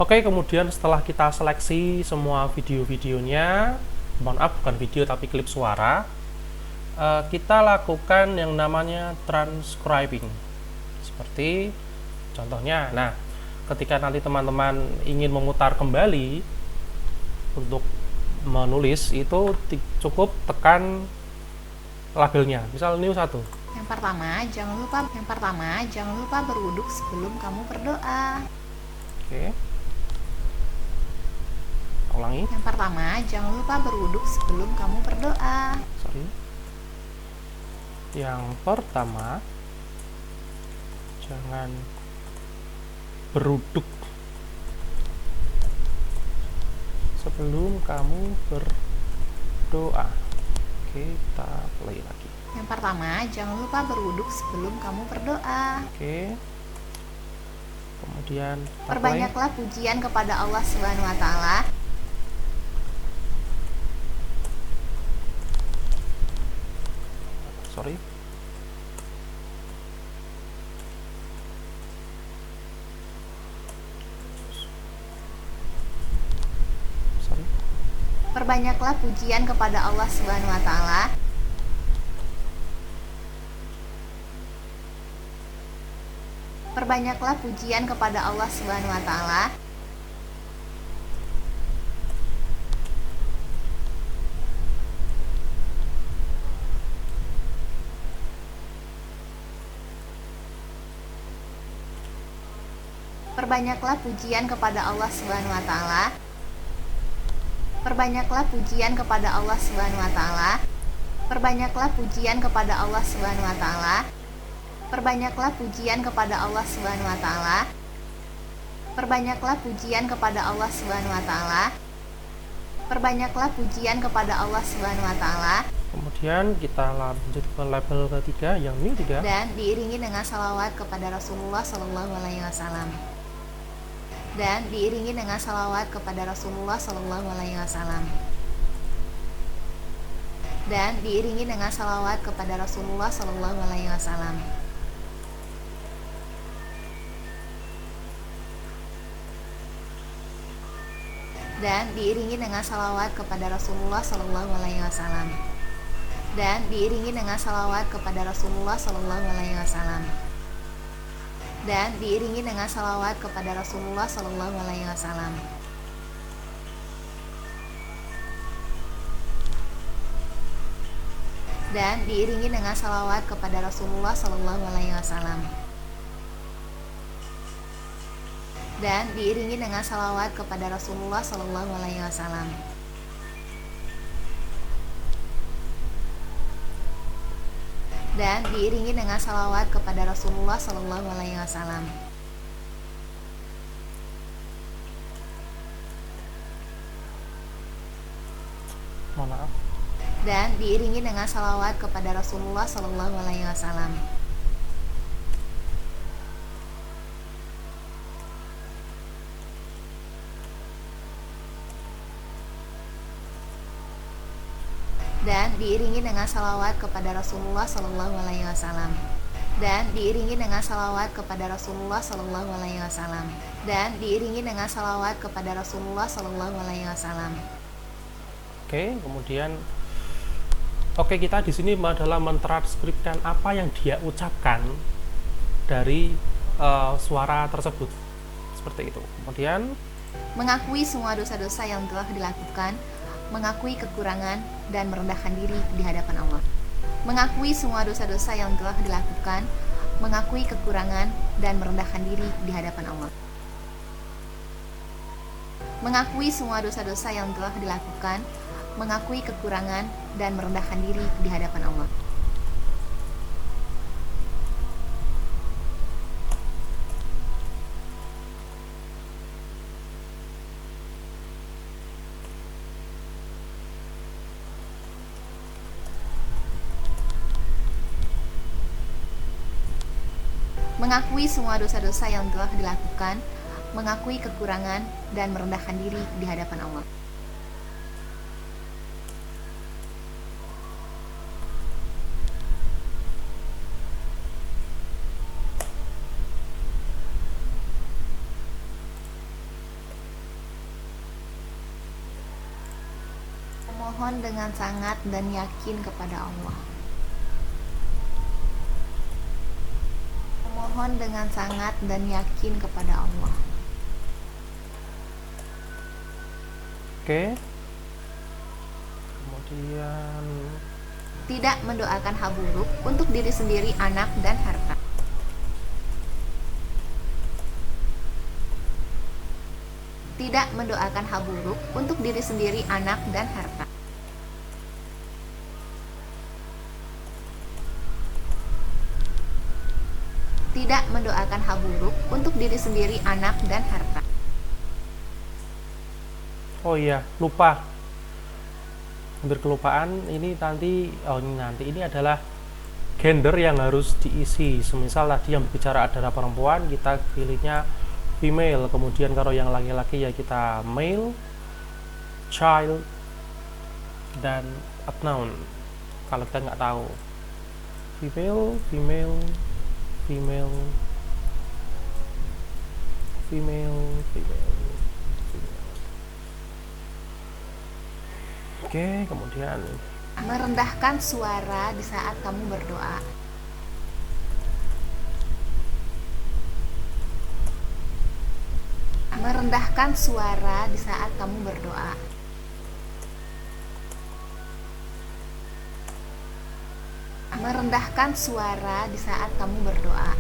Oke, kemudian setelah kita seleksi semua video-videonya, mohon maaf bukan video tapi klip suara, kita lakukan yang namanya transcribing. Seperti contohnya, nah ketika nanti teman-teman ingin memutar kembali untuk menulis, itu cukup tekan labelnya, misal new 1. Yang pertama, jangan lupa berwuduk sebelum kamu berdoa. Oke. Ulangi. Yang pertama, jangan lupa berwuduk sebelum kamu berdoa. Sorry. Yang pertama, jangan berwuduk sebelum kamu berdoa. Oke, kita play lagi. Yang pertama, jangan lupa berwuduk sebelum kamu berdoa. Oke. Kemudian perbanyaklah pujian kepada Allah Subhanahu wa taala. Sorry. Perbanyaklah pujian kepada Allah Subhanahu wa taala. Perbanyaklah pujian kepada Allah Subhanahu wa taala. Perbanyaklah pujian kepada Allah Subhanahu wa taala. Perbanyaklah pujian kepada Allah Subhanahu wa taala. Perbanyaklah pujian kepada Allah Subhanahu wa taala. Perbanyaklah pujian kepada Allah Subhanahu wa taala. Perbanyaklah pujian kepada Allah Subhanahu wa taala. Perbanyaklah pujian kepada Allah Subhanahu wa taala. Kemudian kita lanjut ke label ketiga, yang new 3. Dan diiringi dengan salawat kepada Rasulullah Sallallahu Alaihi Wasallam. Dan diiringi dengan salawat kepada Rasulullah Sallallahu Alaihi Wasallam. Dan diiringi dengan salawat kepada Rasulullah Sallallahu Alaihi Wasallam. Dan diiringi dengan salawat kepada Rasulullah Sallallahu Alaihi Wasallam. Dan diiringi dengan salawat kepada Rasulullah Sallallahu Alaihi Wasallam. Dan diiringi dengan salawat kepada Rasulullah Sallallahu Alaihi Wasallam. Dan diiringi dengan salawat kepada Rasulullah Sallallahu Alaihi Wasallam. Dan diiringi dengan salawat kepada Rasulullah Sallallahu Alaihi Wasallam. Dan diiringi dengan salawat kepada Rasulullah Sallallahu Alaihi Wasallam. Mohon maaf. Dan diiringi dengan salawat kepada Rasulullah Sallallahu Alaihi Wasallam. Dan diiringi dengan salawat kepada Rasulullah Sallallahu Alaihi Wasallam. Dan diiringi dengan salawat kepada Rasulullah Sallallahu Alaihi Wasallam. Dan diiringi dengan salawat kepada Rasulullah Sallallahu Alaihi Wasallam. Oke, kemudian kita di sini adalah mentranskripkan apa yang dia ucapkan dari suara tersebut, seperti itu. Kemudian mengakui semua dosa-dosa yang telah dilakukan, mengakui kekurangan dan merendahkan diri di hadapan Allah. Mengakui semua dosa-dosa yang telah dilakukan, mengakui kekurangan dan merendahkan diri di hadapan Allah. Mengakui semua dosa-dosa yang telah dilakukan, mengakui kekurangan dan merendahkan diri di hadapan Allah. Mengakui semua dosa-dosa yang telah dilakukan, mengakui kekurangan dan merendahkan diri di hadapan Allah. Memohon dengan sangat dan yakin kepada Allah. Memohon dengan sangat dan yakin kepada Allah. Oke. Kemudian Tidak mendoakan hal buruk untuk diri sendiri, anak, dan harta. Tidak mendoakan hal buruk untuk diri sendiri, anak, dan harta. Tidak mendoakan hal buruk untuk diri sendiri, anak, dan harta. oh iya, lupa. Hampir kelupaan, ini ini adalah gender yang harus diisi. Semisal tadi yang berbicara adalah perempuan, kita pilihnya female. Kemudian kalau yang laki-laki ya kita male, child, dan unknown. Kalau kita nggak tahu, female, female, female, female, female, female. Oke, kemudian Merendahkan suara di saat kamu berdoa. Merendahkan suara di saat kamu berdoa. Merendahkan suara di saat kamu berdoa.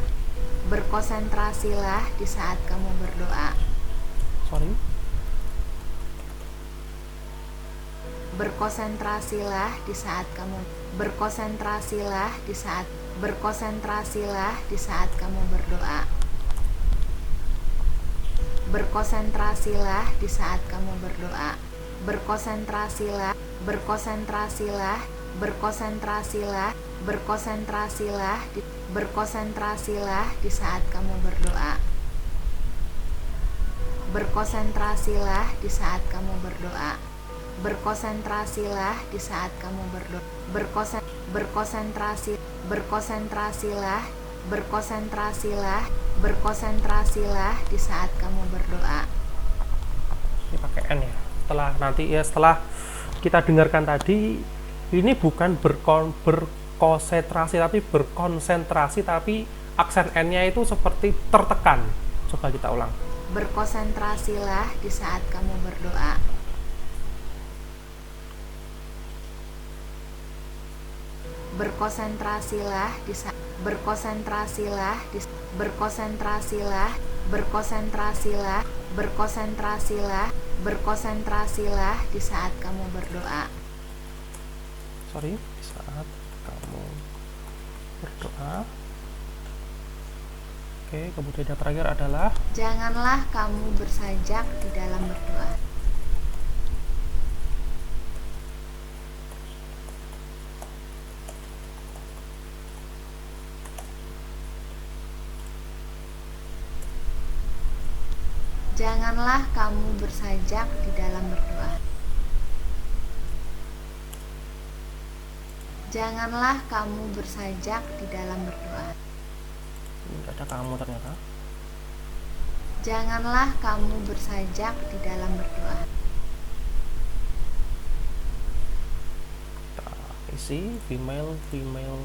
Berkonsentrasilah di saat kamu berdoa. sorry, Berkonsentrasilah di saat kamu berkonsentrasilah di saat berkonsentrasilah di saat kamu berdoa. Berkonsentrasilah di saat kamu berdoa. Berkonsentrasilah, berkonsentrasilah, berkonsentrasilah, berkonsentrasilah, berkonsentrasilah di saat kamu berdoa. Berkonsentrasilah di saat kamu berdoa. Berkonsentrasilah di saat kamu berdoa. Berkonsentrasilah, berkonsentrasilah, berkonsentrasilah di saat kamu berdoa. ini pakai N ya. Setelah kita dengarkan tadi, ini bukan berkonsentrasi tapi berkonsentrasi, tapi aksen N-nya itu seperti tertekan. Coba kita ulang. Berkonsentrasilah di saat kamu berdoa. Berkonsentrasilah di saat berkonsentrasilah di berkonsentrasilah berkonsentrasilah berkonsentrasilah berkonsentrasilah di saat kamu berdoa. Sorry, di saat kamu berdoa. Oke, kemudian yang terakhir adalah Janganlah kamu bersajak di dalam berdoa. Janganlah kamu bersajak di dalam berdoa. Janganlah kamu bersajak di dalam berdoa. ini nggak ada kamu ternyata. Janganlah kamu bersajak di dalam berdoa. Kita isi female, female,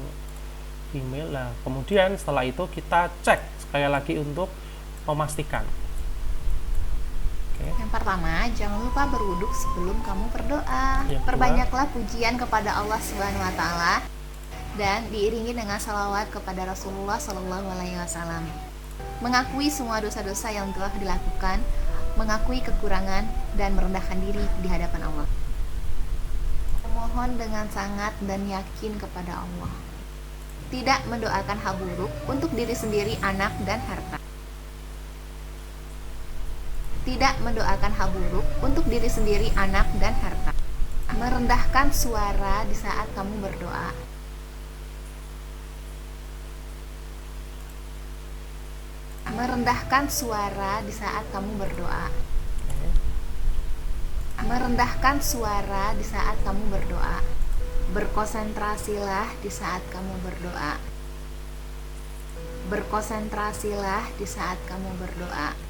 female. Nah, kemudian setelah itu kita cek sekali lagi untuk memastikan. Yang pertama, jangan lupa berwuduk sebelum kamu berdoa. Yang kedua, Perbanyaklah pujian kepada Allah Subhanahu wa taala dan diiringi dengan salawat kepada Rasulullah Shallallahu alaihi wasallam. Mengakui semua dosa-dosa yang telah dilakukan, mengakui kekurangan dan merendahkan diri di hadapan Allah. Memohon dengan sangat dan yakin kepada Allah. Tidak mendoakan hal buruk untuk diri sendiri, anak, dan harta. Tidak mendoakan hal buruk untuk diri sendiri, anak, dan harta. Merendahkan suara di saat kamu berdoa. Merendahkan suara di saat kamu berdoa. Merendahkan suara di saat kamu berdoa. Berkonsentrasilah di saat kamu berdoa. Berkonsentrasilah di saat kamu berdoa.